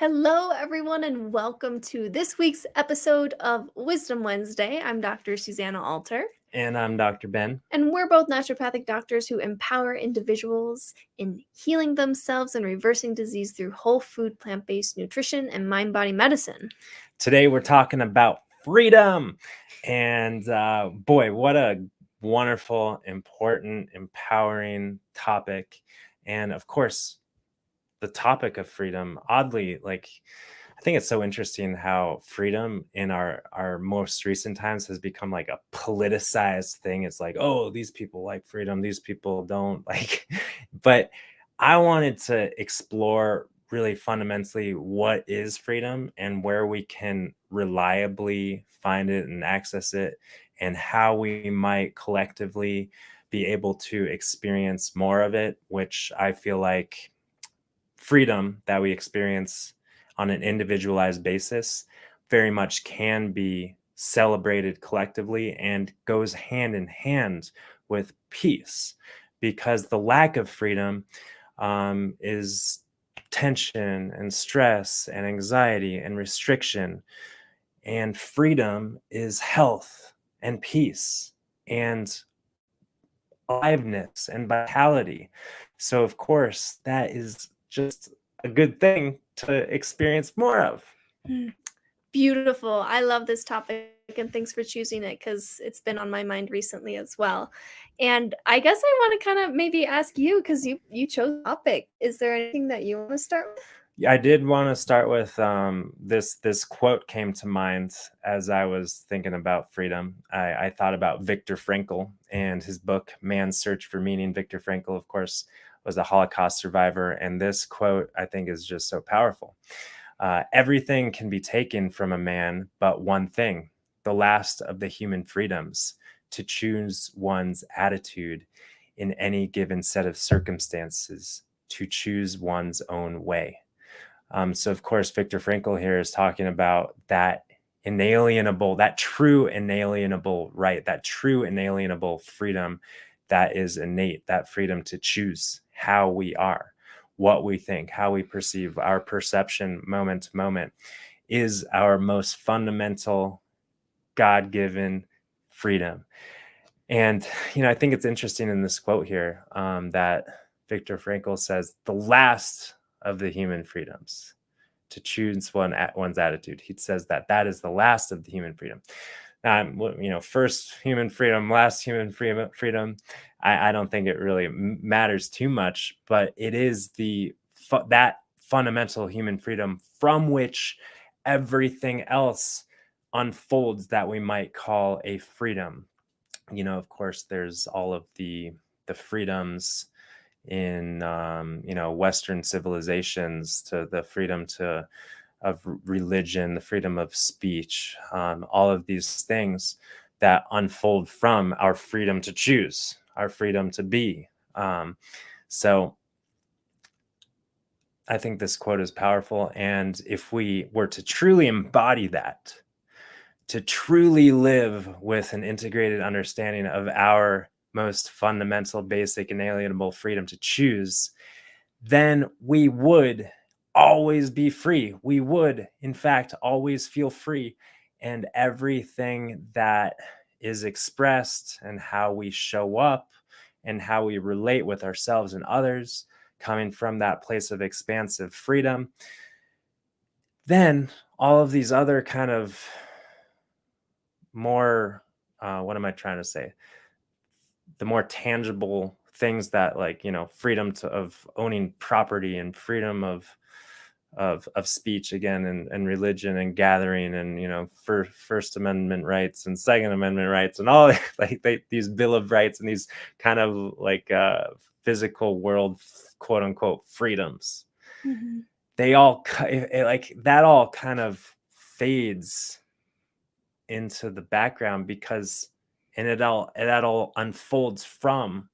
Hello, everyone, and welcome to this week's episode of Wisdom Wednesday. I'm Dr. Susanna Alter, And I'm Dr. Ben. and we're both naturopathic doctors who empower individuals in healing themselves and reversing disease through whole food, plant based nutrition, and mind body medicine. Today we're talking about freedom. And boy, what a wonderful, important, empowering topic. And of course, the topic of freedom, oddly, I think it's so interesting how freedom in our most recent times has become like a politicized thing. It's like, oh, these people like freedom, these people don't like. But I wanted to explore really fundamentally what is freedom and where we can reliably find it and access it, and how we might collectively be able to experience more of it, which I feel like freedom that we experience on an individualized basis very much can be celebrated collectively and goes hand in hand with peace, because the lack of freedom is tension and stress and anxiety and restriction, and freedom is health and peace and aliveness and vitality. So, of course, that is just a good thing to experience more of. Beautiful. I love this topic, and thanks for choosing it because it's been on my mind recently as well. And I guess I want to kind of maybe ask you, because you chose the topic. Is there anything that you want to start with? I did want to start with this quote came to mind as I was thinking about freedom. I thought about Viktor Frankl and his book Man's Search for Meaning. Viktor Frankl, of course, was a Holocaust survivor, and this quote I think is just so powerful. Everything can be taken from a man but one thing, the last of the human freedoms, to choose one's attitude in any given set of circumstances, to choose one's own way. So, of course, Viktor Frankl here is talking about that inalienable, that true inalienable right, that true inalienable freedom that is innate, that freedom to choose how we are, what we think, how we perceive. Our perception moment to moment is our most fundamental God-given freedom. And, I think it's interesting in this quote here that Viktor Frankl says, the last of the human freedoms, to choose one's attitude. He says that is the last of the human freedom. First human freedom, last human freedom. I don't think it really matters too much, but it is that fundamental human freedom from which everything else unfolds that we might call a freedom. Of course, there's all of the freedoms in Western civilizations, to the freedom of religion, the freedom of speech, all of these things that unfold from our freedom to choose, our freedom to be. So I think this quote is powerful, and if we were to truly embody that, to truly live with an integrated understanding of our most fundamental, basic, inalienable freedom to choose, then we would always be free. We would, in fact, always feel free. And everything that is expressed and how we show up and how we relate with ourselves and others, coming from that place of expansive freedom, then all of these other kind of more, what am I trying to say? The more tangible things that, freedom of owning property, and freedom of speech again, and religion and gathering, and First Amendment rights and Second Amendment rights, and all these Bill of Rights and these kind of physical world, quote unquote, freedoms. Mm-hmm. They all that all kind of fades into the background, because that all unfolds from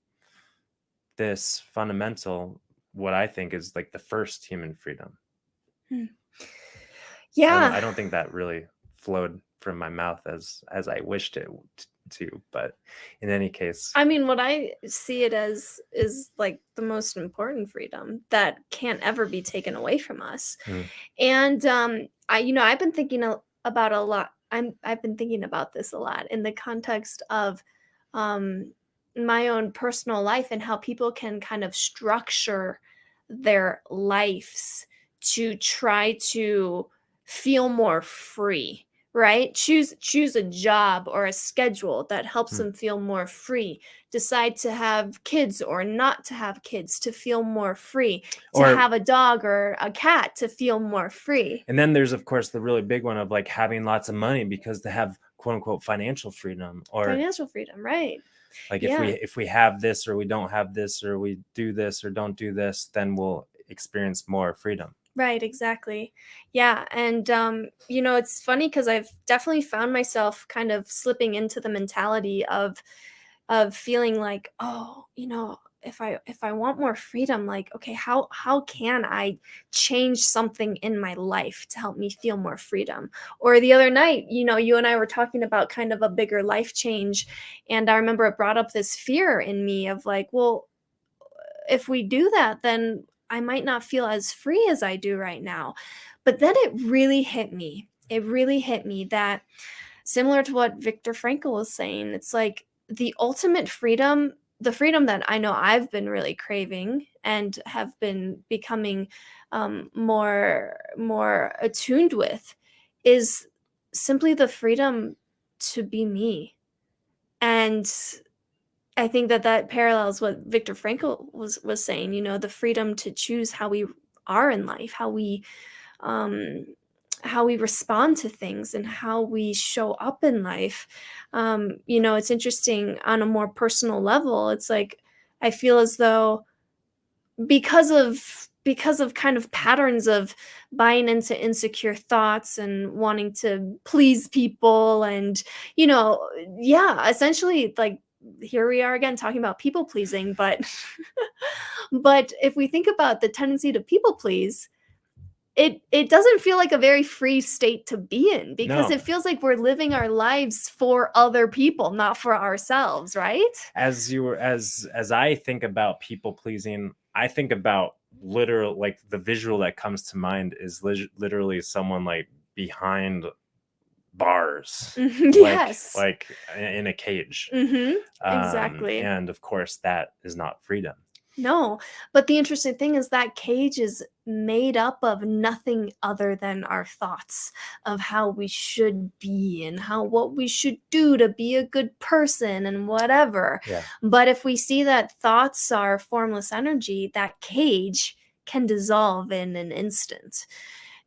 this fundamental, what I think is like the first human freedom. Yeah. I don't think that really flowed from my mouth as I wished it to. But in any case, I mean, what I see it as is like the most important freedom that can't ever be taken away from us. mm, And I've been thinking about a lot. I've been thinking about this a lot in the context of um, my own personal life and how people can kind of structure their lives to try to feel more free, right? Choose a job or a schedule that helps mm. them feel more free. Decide to have kids or not to have kids to feel more free. To Or have a dog or a cat to feel more free. and then there's of course the really big one of like having lots of money because they have quote unquote financial freedom, or Financial freedom, right? like Yeah. if we have this or we don't have this, or we do this or don't do this, then we'll experience more freedom. Right, exactly. Yeah, and it's funny because I've definitely found myself kind of slipping into the mentality of feeling like, oh, if I want more freedom, like, okay, how can I change something in my life to help me feel more freedom? Or the other night, you and I were talking about kind of a bigger life change, and I remember it brought up this fear in me of like, well, if we do that, then I might not feel as free as I do right now. But then it really hit me. It really hit me that, similar to what Viktor Frankl was saying, it's like the ultimate freedom, the freedom that I know I've been really craving and have been becoming more attuned with, is simply the freedom to be me. And I think that parallels what Viktor Frankl was saying, the freedom to choose how we are in life, um, how we respond to things and how we show up in life. It's interesting on a more personal level. It's like I feel as though because of kind of patterns of buying into insecure thoughts and wanting to please people and you know yeah, essentially, like, here we are again talking about people pleasing, but but if we think about the tendency to people please, it doesn't feel like a very free state to be in, because No, it feels like we're living our lives for other people, not for ourselves, right? as I think about people pleasing, I think about literal, like the visual that comes to mind is literally someone like behind bars, Yes. like in a cage. Mhm. Exactly. And of course that is not freedom. No, but the interesting thing is that cage is made up of nothing other than our thoughts of how we should be and how what we should do to be a good person and whatever. Yeah. But if we see that thoughts are formless energy, that cage can dissolve in an instant.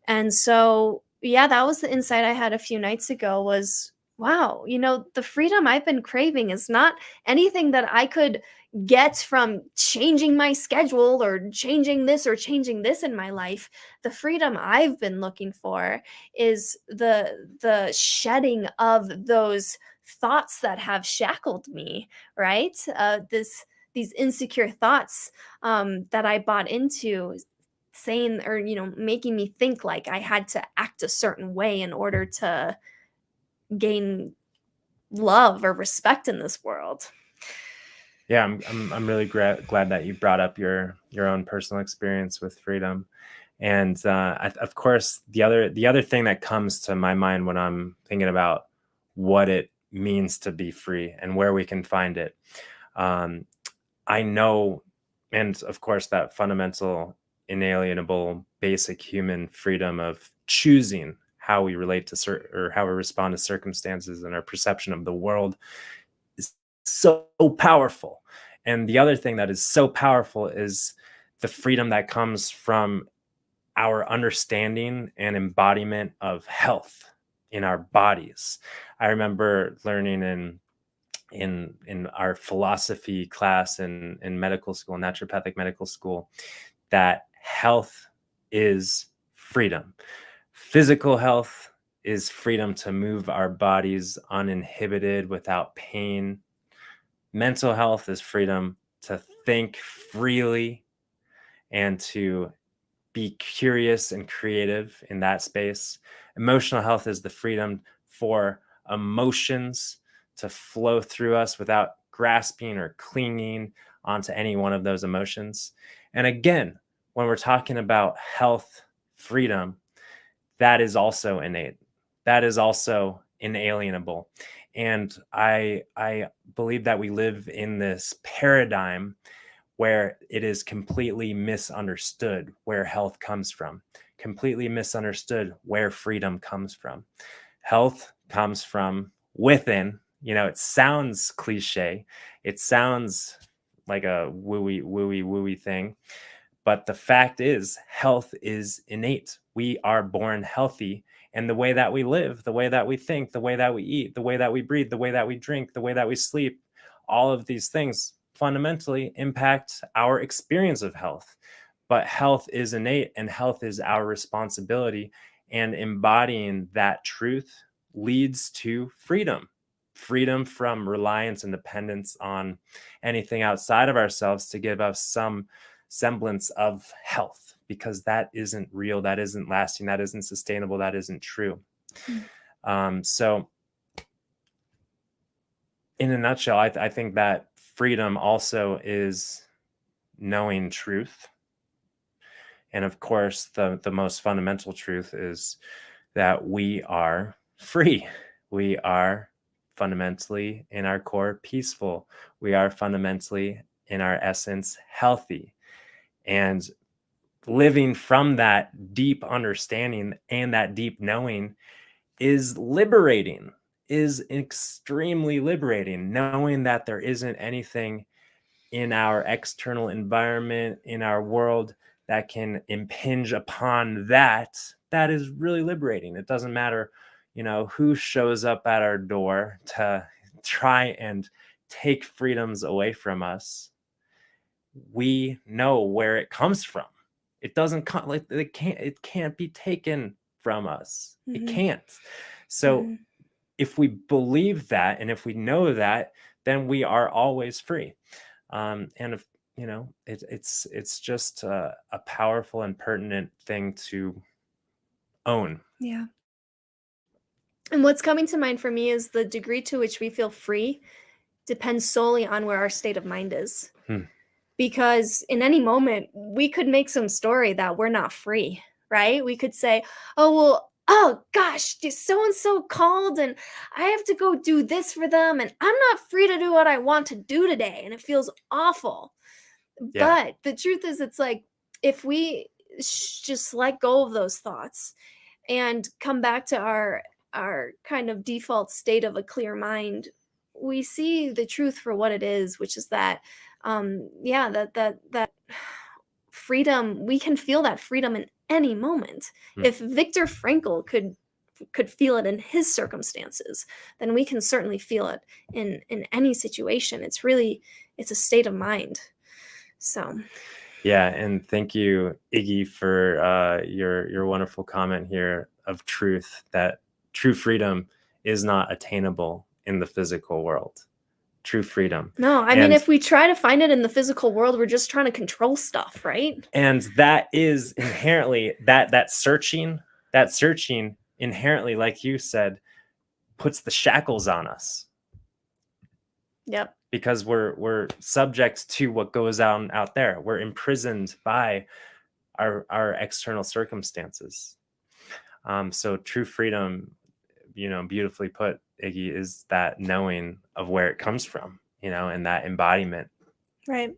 And so, yeah, that was the insight I had a few nights ago was, wow, the freedom I've been craving is not anything that I could get from changing my schedule or changing this in my life. The freedom I've been looking for is the shedding of those thoughts that have shackled me, right? These insecure thoughts that I bought into, saying or making me think like I had to act a certain way in order to gain love or respect in this world. Yeah, I'm really glad that you brought up your own personal experience with freedom. And of course, the other thing that comes to my mind when I'm thinking about what it means to be free and where we can find it, um, I know, and of course, that fundamental, inalienable, basic human freedom of choosing how we relate to or how we respond to circumstances and our perception of the world is so powerful. And the other thing that is so powerful is the freedom that comes from our understanding and embodiment of health in our bodies. I remember learning in our philosophy class in medical school, naturopathic medical school, that health is freedom. Physical health is freedom to move our bodies uninhibited without pain. Mental health is freedom to think freely and to be curious and creative in that space. Emotional health is the freedom for emotions to flow through us without grasping or clinging onto any one of those emotions. And again, when we're talking about health, freedom, that is also innate. That is also inalienable. And I believe that we live in this paradigm where it is completely misunderstood where health comes from, completely misunderstood where freedom comes from. Health comes from within. It sounds cliche. It sounds like a wooey thing. But the fact is, health is innate. We are born healthy. And the way that we live, the way that we think, the way that we eat, the way that we breathe, the way that we drink, the way that we sleep, all of these things fundamentally impact our experience of health. But health is innate and health is our responsibility. And embodying that truth leads to freedom. Freedom from reliance and dependence on anything outside of ourselves to give us some semblance of health, because that isn't real, that isn't lasting, that isn't sustainable, that isn't true. So in a nutshell, I think that freedom also is knowing truth. And of course, the most fundamental truth is that we are free. We are fundamentally in our core peaceful. We are fundamentally in our essence healthy. And living from that deep understanding and that deep knowing is liberating, is extremely liberating, knowing that there isn't anything in our external environment, in our world, that can impinge upon that. That is really liberating. It doesn't matter, who shows up at our door to try and take freedoms away from us. We know where it comes from. It doesn't come like it can't be taken from us. It can't. So if we believe that and if we know that, then we are always free. And if it's just a powerful and pertinent thing to own. Yeah. And what's coming to mind for me is the degree to which we feel free depends solely on where our state of mind is. Because in any moment, we could make some story that we're not free, right? We could say, oh, well, oh gosh, so and so called and I have to go do this for them and I'm not free to do what I want to do today. And it feels awful. Yeah. But the truth is, it's like if we just let go of those thoughts and come back to our kind of default state of a clear mind, we see the truth for what it is, which is that that freedom, we can feel that freedom in any moment. If Viktor Frankl could feel it in his circumstances, then we can certainly feel it in any situation. It's a state of mind. So yeah, and thank you, Iggy, for your wonderful comment here of truth, that true freedom is not attainable in the physical world. True freedom. No, I mean, if we try to find it in the physical world, we're just trying to control stuff, right? And that is inherently that searching inherently, like you said, puts the shackles on us. Yep. Because we're subject to what goes on out there. We're imprisoned by our external circumstances. So true freedom, beautifully put, Iggy, is that knowing of where it comes from, and that embodiment. Right.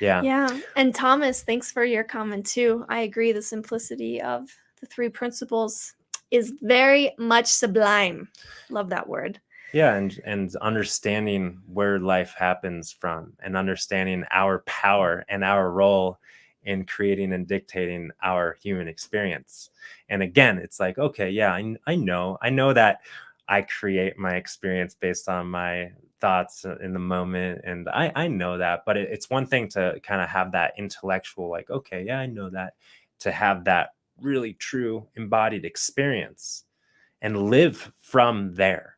Yeah. Yeah. And Thomas, thanks for your comment too. I agree. The simplicity of the three principles is very much sublime. Love that word. Yeah, and understanding where life happens from, and understanding our power and our role in creating and dictating our human experience. And again, it's like, okay, yeah, I know that I create my experience based on my thoughts in the moment, and I know that, but it's one thing to kind of have that intellectual, like, okay, yeah, I know that, to have that really true embodied experience and live from there.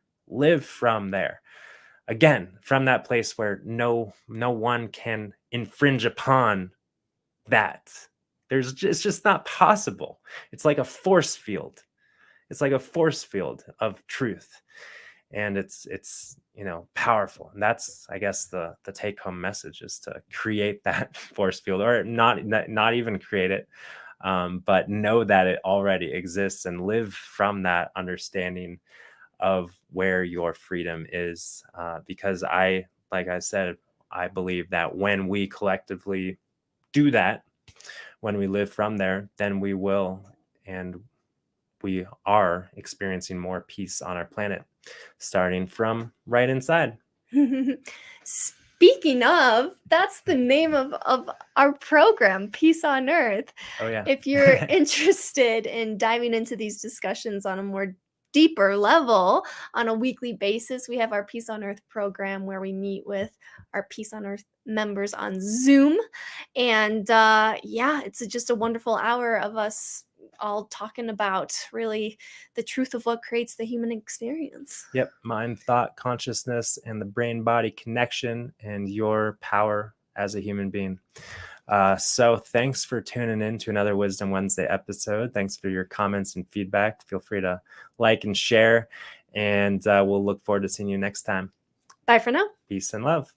Again, from that place where no one can infringe upon that. It's just not possible. It's like a force field. like a force field of truth, and it's powerful. And that's, I guess, the take home message, is to create that force field, or not even create it, but know that it already exists and live from that understanding of where your freedom is. Because like I said, I believe that when we collectively do that, when we live from there, then we will, and we are experiencing more peace on our planet, starting from right inside. Speaking of, that's the name of our program, Peace on Earth. Oh, yeah. If you're interested in diving into these discussions on a more deeper level on a weekly basis, we have our Peace on Earth program where we meet with our Peace on Earth members on Zoom. And yeah, it's just a wonderful hour of us all talking about really the truth of what creates the human experience. Yep. Mind, thought, consciousness, and the brain body connection, and your power as a human being. So thanks for tuning in to another Wisdom Wednesday episode. Thanks for your comments and feedback. Feel free to like and share, and we'll look forward to seeing you next time. Bye for now. Peace and love.